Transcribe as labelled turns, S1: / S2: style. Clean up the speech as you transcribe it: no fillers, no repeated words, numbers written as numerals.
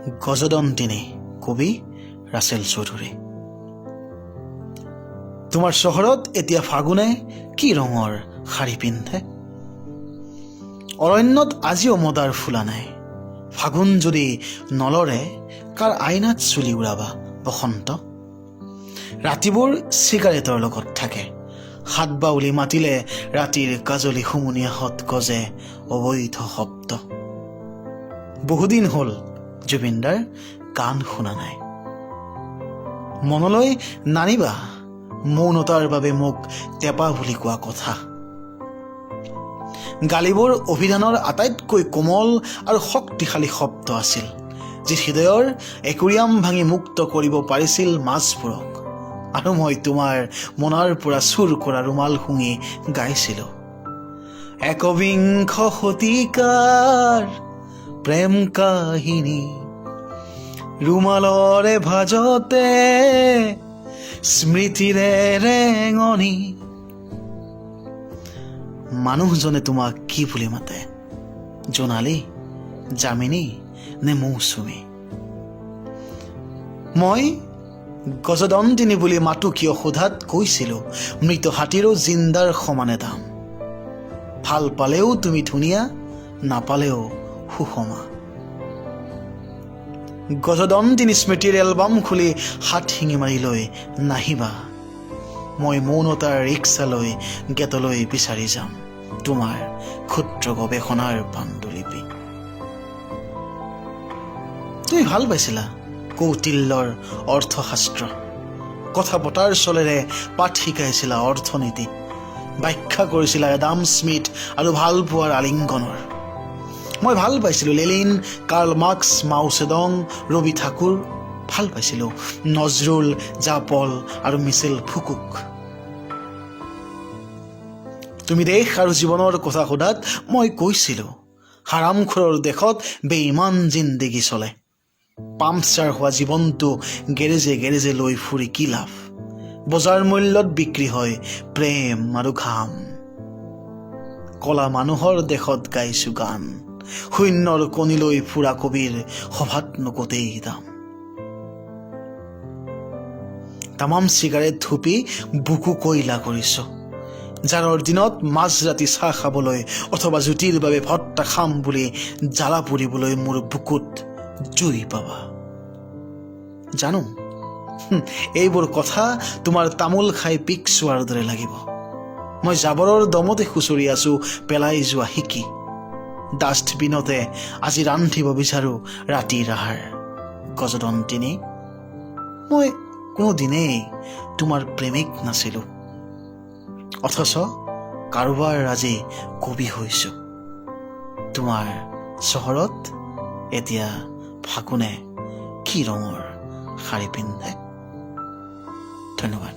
S1: গজদন্তিনী কবি ৰাছেল চৌধুৰী। তোমাৰ চহৰত এতিয়া ফাগুনে কি ৰঙৰ শাৰী পিন্ধে? অৰণ্যত আজিও মদাৰ ফুলা নাই। ফাগুন যদি নলৰে কাৰ আইনাত চুলি উৰাবা বসন্ত? ৰাতিবোৰ চিগাৰেটৰ লগত থাকে। হাত বাউলি মাতিলে ৰাতিৰ কাজলি হুমুনিয়াহত গজে অবৈধ শব্দ। বহুদিন হ'ল জুবিনদাৰ গান শুনা নাই। মনলৈ নানিবা মৌনতাৰ বাবে মোক টেপা বুলি কোৱা কথা। গালিবোৰ অভিধানৰ আটাইতকৈ কোমল আৰু শক্তিশালী শব্দ আছিল, যি হৃদয়ৰ একুৰিয়াম ভাঙি মুক্ত কৰিব পাৰিছিল মাছবোৰক। আৰু মই তোমাৰ মনৰ পৰা চুৰ কৰা ৰুমাল শুঙি গাইছিলোঁ, একবিংশ শতিকাৰ প্ৰেম কাহিনী ৰুমালৰে ভাজতে স্মৃতিৰে ৰেঙনি। মানুহজনে তোমাক কি বুলি মাতে? জোনালী, যামিনী নে মৌচুমী? মই গজদন্তিনী বুলি মাতো কিয় সোধাত কৈছিলোঁ, মৃত হাতীৰো জিন্দাৰ সমানে দাম। ভাল পালেও তুমি ধুনীয়া, নাপালেও সুষমা। গজদন্তিনী স্মৃতিৰ এলবাম খুলি হাত শিঙি মাৰি লৈ নাহিবা। মই মৌনতাৰ ৰিক্সালৈ গেটলৈ বিচাৰি যাম তোমাৰ ক্ষুদ্ৰ গৱেষণাৰ পাণ্ডুলিপি। তুমি ভাল পাইছিলা কৌটিল্যৰ অৰ্থশাস্ত্ৰ, কথা পতাৰ চলেৰে পাঠ শিকাইছিলা অৰ্থনীতি, ব্যাখ্যা কৰিছিলা এডাম স্মিথ আৰু ভাল পোৱাৰ আলিংগনৰ। মই ভাল পাইছিলোঁ লেলিন, কাৰ্ল মাৰ্ক্স, মাও চেডং, ৰবি ঠাকুৰ। ভাল পাইছিলোঁ নজৰুল, জাপল আৰু মিছেল ফুকুক। তুমি দেশ আৰু জীৱনৰ কথা সোধাত মই কৈছিলোঁ, হাৰামখোৰৰ দেশত বেইমান জিন্দেগী চলে। পাম্পচাৰ হোৱা জীৱনটো গেৰেজে গেৰেজে লৈ ফুৰি কি লাভ? বজাৰ মূল্যত বিক্ৰী হয় প্ৰেম আৰু ঘাম। কলা মানুহৰ দেশত গাইছো গান, শূন্যৰ কণীলৈ ফুৰা কবিৰ সভাত নকতেই দাম। তামাম চিগাৰেট ধুপি বুকু কয়লা কৰিছো, জাৰৰ দিনত মাজৰাতি চাহ খাবলৈ অথবা জুতিৰ বাবে ভত্তা খাম বুলি জ্বালা পুৰিবলৈ মোৰ বুকুত জুই পাবা। জানো এইবোৰ কথা তোমাৰ তামোল খাই পিক চোৱাৰ দৰে লাগিব। মই জাবৰৰ দমতে খুচৰি আছো পেলাই যোৱা শিকি। ডাষ্টবিনতে আজি ৰান্ধিব বিচাৰো ৰাতিৰ আহাৰ। গজদন্তিনী, মই কোনোদিনেই তোমাৰ প্ৰেমিক নাছিলো, অথচ কাৰোবাৰ আজি কবি হৈছো। তোমাৰ চহৰত এতিয়া ফাগুনে কি ৰঙৰ শাৰী পিন্ধে? ধন্যবাদ।